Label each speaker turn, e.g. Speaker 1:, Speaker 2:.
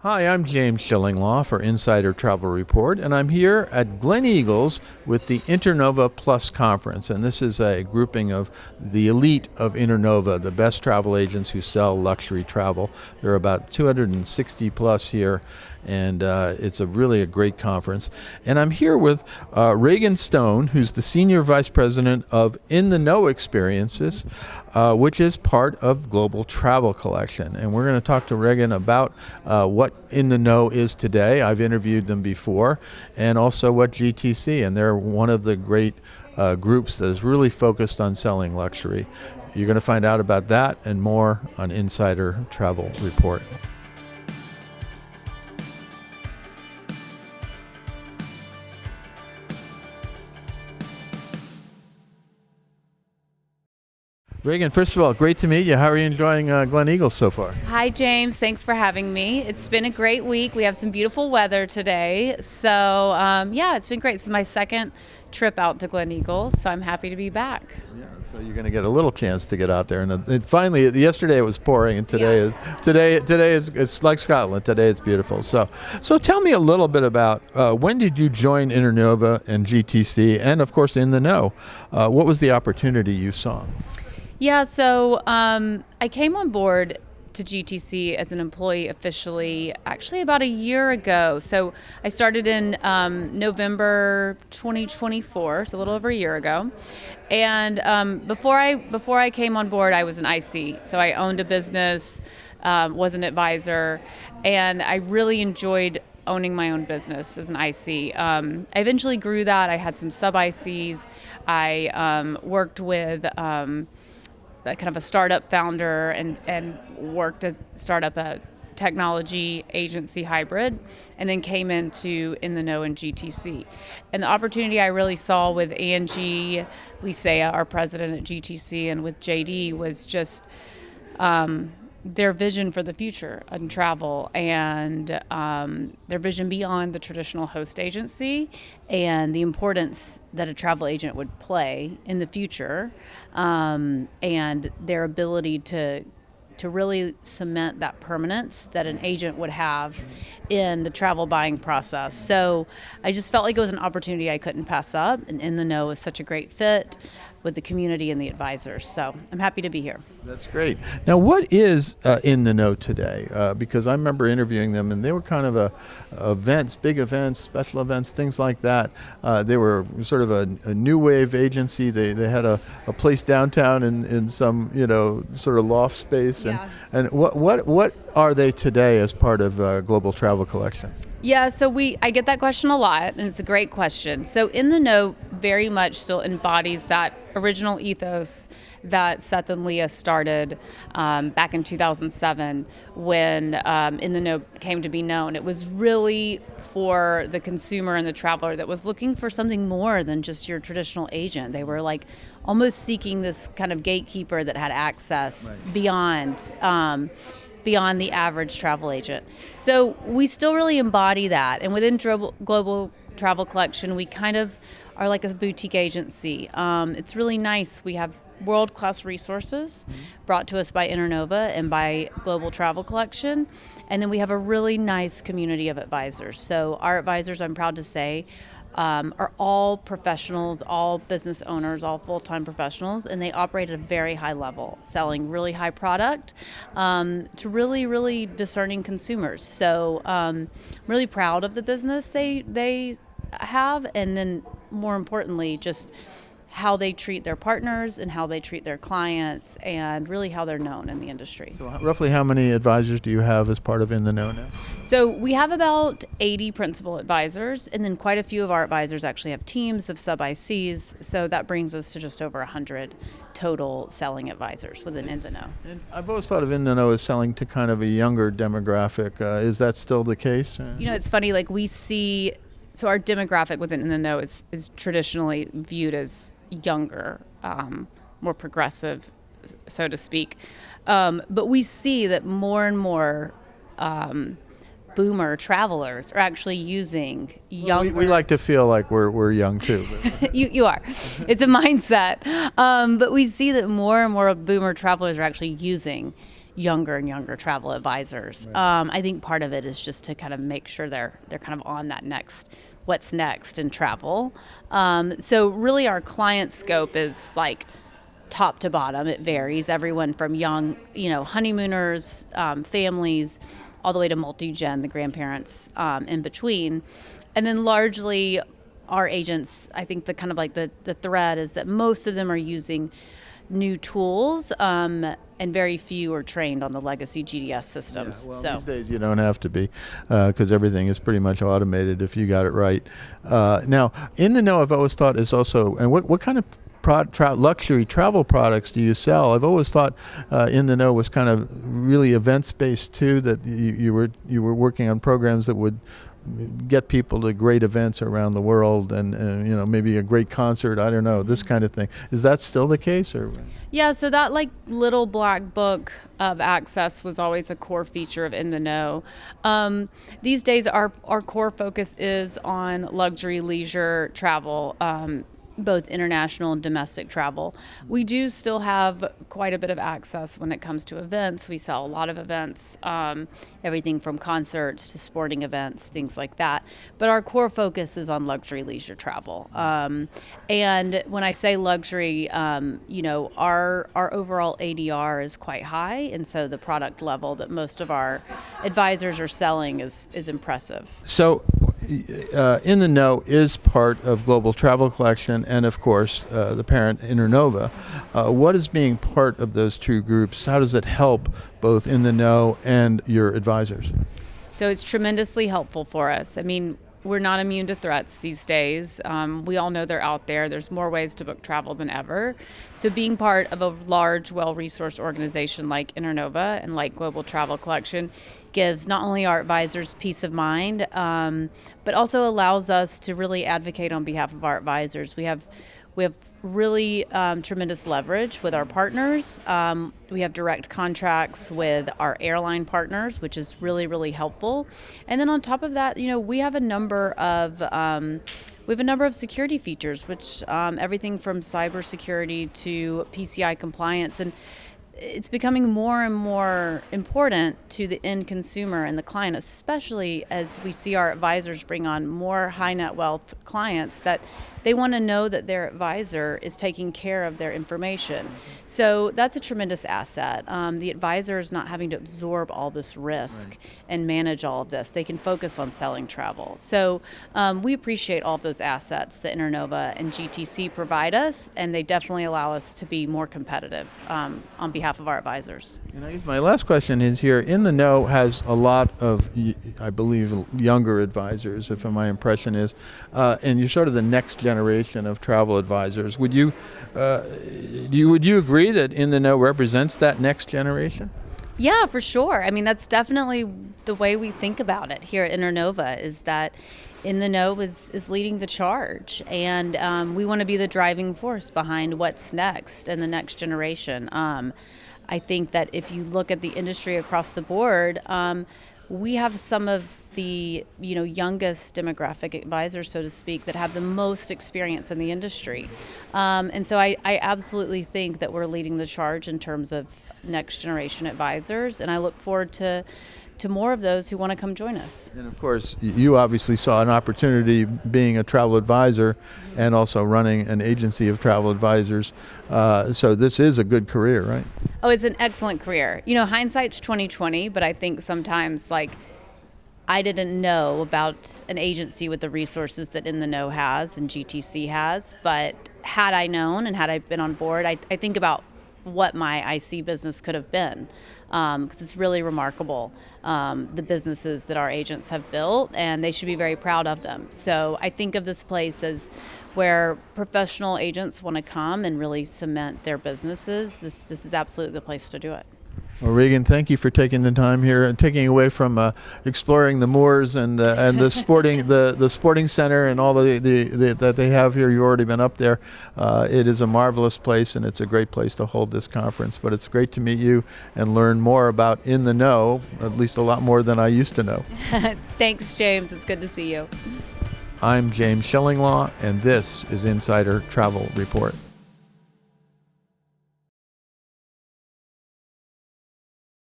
Speaker 1: Hi, I'm James Shillinglaw for Insider Travel Report, and I'm here at Glen Eagles with the Internova Plus Conference. And this is a grouping of the elite of Internova, the best travel agents who sell luxury travel. There are about 260 plus here, and it's really a great conference. And I'm here with Reagan Stone, who's the Senior Vice President of In the Know Experiences, which is part of Global Travel Collection. And we're going to talk to Reagan about what In the Know is today. I've interviewed them before, and also what GTC, and they're one of the great groups that is really focused on selling luxury. You're going to find out about that and more on Insider Travel Report. Reagan, first of all, great to meet you. How are you enjoying Glen Eagles so far?
Speaker 2: Hi, James. Thanks for having me. It's been a great week. We have some beautiful weather today. So, it's been great. This is my second trip out to Glen Eagles, so I'm happy to be back.
Speaker 1: Yeah, so you're going to get a little chance to get out there. And finally, yesterday it was pouring, and today is it's like Scotland. Today it's beautiful. So tell me a little bit about when did you join Internova and GTC, and of course In the Know. What was the opportunity you saw?
Speaker 2: Yeah, so I came on board to GTC as an employee officially actually about a year ago. So I started in November 2024, so a little over a year ago. And before I came on board, I was an IC. So I owned a business, was an advisor, and I really enjoyed owning my own business as an IC. I eventually grew that. I had some sub-ICs. I worked with kind of a startup founder and worked as startup a technology agency hybrid, and then came into In the Know and GTC. And the opportunity I really saw with Angie Lisea, our president at GTC, and with JD was just their vision for the future in travel, and their vision beyond the traditional host agency, and the importance that a travel agent would play in the future, and their ability to really cement that permanence that an agent would have in the travel buying process. So I just felt like it was an opportunity I couldn't pass up, and In the Know is such a great fit with the community and the advisors. So I'm happy to be here.
Speaker 1: That's great. Now, what is In the Know today? Because I remember interviewing them, and they were kind of events, big events, special events, things like that. They were sort of a new wave agency. They had a place downtown in some sort of loft space.
Speaker 2: Yeah.
Speaker 1: And what are they today as part of Global Travel Collection?
Speaker 2: Yeah, so I get that question a lot, and it's a great question. So In the Know very much still embodies that original ethos that Seth and Leah started back in 2007 when In the Know came to be known. It was really for the consumer and the traveler that was looking for something more than just your traditional agent. They were like almost seeking this kind of gatekeeper that had access beyond the average travel agent. So we still really embody that. And within Global Travel Collection, we kind of are like a boutique agency. It's really nice. We have world-class resources brought to us by Internova and by Global Travel Collection. And then we have a really nice community of advisors. So our advisors, I'm proud to say, are all professionals, all business owners, all full-time professionals, and they operate at a very high level, selling really high product to really, really discerning consumers. So I'm really proud of the business they have, and then more importantly, just how they treat their partners and how they treat their clients, and really how they're known in the industry.
Speaker 1: So roughly how many advisors do you have as part of In the Know now?
Speaker 2: So we have about 80 principal advisors, and then quite a few of our advisors actually have teams of sub-ICs, so that brings us to just over 100 total selling advisors within In the Know.
Speaker 1: And I've always thought of In the Know as selling to kind of a younger demographic. Is that still the case?
Speaker 2: It's funny, like we see, so our demographic within In the Know is traditionally viewed as younger, more progressive, so to speak. But we see that more and more boomer travelers are actually using younger.
Speaker 1: We like to feel like we're young too.
Speaker 2: You are. It's a mindset. But we see that more and more boomer travelers are actually using younger and younger travel advisors.
Speaker 1: Right.
Speaker 2: I think part of it is just to kind of make sure they're kind of on that next, what's next in travel. So really our client scope is like top to bottom. It varies. Everyone from young, honeymooners, families, all the way to multi-gen, the grandparents in between. And then largely our agents, I think the kind of like the thread is that most of them are using new tools, and very few are trained on the legacy GDS systems.
Speaker 1: Yeah, well, these days you don't have to be, because everything is pretty much automated if you got it right. Now, In the Know, I've always thought is also, and what kind of luxury travel products do you sell? I've always thought In the Know was kind of really events based too. That you were working on programs that would get people to great events around the world, and maybe a great concert. I don't know, this kind of thing. Is that still the case, or?
Speaker 2: Yeah, so that like little black book of access was always a core feature of In the Know. These days, our core focus is on luxury leisure travel. Both international and domestic travel. We do still have quite a bit of access when it comes to events. We sell a lot of events, everything from concerts to sporting events, things like that. But our core focus is on luxury leisure travel. And when I say luxury, our overall ADR is quite high, and so the product level that most of our advisors are selling is impressive.
Speaker 1: So, In the Know is part of Global Travel Collection, and of course the parent Internova. What is being part of those two groups? How does it help both In the Know and your advisors?
Speaker 2: So it's tremendously helpful for us. I mean, we're not immune to threats these days. We all know they're out there. There's more ways to book travel than ever. So being part of a large, well-resourced organization like Internova and like Global Travel Collection gives not only our advisors peace of mind, but also allows us to really advocate on behalf of our advisors. We have really tremendous leverage with our partners. We have direct contracts with our airline partners, which is really, really helpful. And then on top of that, we have a number of security features, which everything from cybersecurity to PCI compliance, and it's becoming more and more important to the end consumer and the client, especially as we see our advisors bring on more high net wealth clients, that they want to know that their advisor is taking care of their information. So that's a tremendous asset. The advisor is not having to absorb all this risk and manage all of this. They can focus on selling travel. So we appreciate all of those assets that Internova and GTC provide us, and they definitely allow us to be more competitive on behalf of our advisors.
Speaker 1: And I guess my last question is here. In the Know has a lot of, I believe, younger advisors, if my impression is, and you're sort of the next generation of travel advisors. Would you agree that In the Know represents that next generation?
Speaker 2: Yeah, for sure. I mean, that's definitely the way we think about it here at Internova, is that In the Know is leading the charge, and we want to be the driving force behind what's next and the next generation. I think that if you look at the industry across the board, we have some of the youngest demographic advisors, so to speak, that have the most experience in the industry. And so I absolutely think that we're leading the charge in terms of next generation advisors, and I look forward to more of those who want to come join us.
Speaker 1: And of course, you obviously saw an opportunity being a travel advisor and also running an agency of travel advisors. So this is a good career, right?
Speaker 2: Oh, it's an excellent career. Hindsight's 20/20, but I think sometimes I didn't know about an agency with the resources that In the Know has and GTC has, but had I known and had I been on board, I think about what my IC business could have been, because it's really remarkable, the businesses that our agents have built, and they should be very proud of them. So I think of this place as where professional agents want to come and really cement their businesses. This is absolutely the place to do it.
Speaker 1: Well, Regan, thank you for taking the time here and taking away from exploring the moors and the sporting center and all that they have here. You've already been up there. It is a marvelous place, and it's a great place to hold this conference. But it's great to meet you and learn more about In the Know, at least a lot more than I used to know.
Speaker 2: Thanks, James. It's good to see you.
Speaker 1: I'm James Shillinglaw, and this is Insider Travel Report.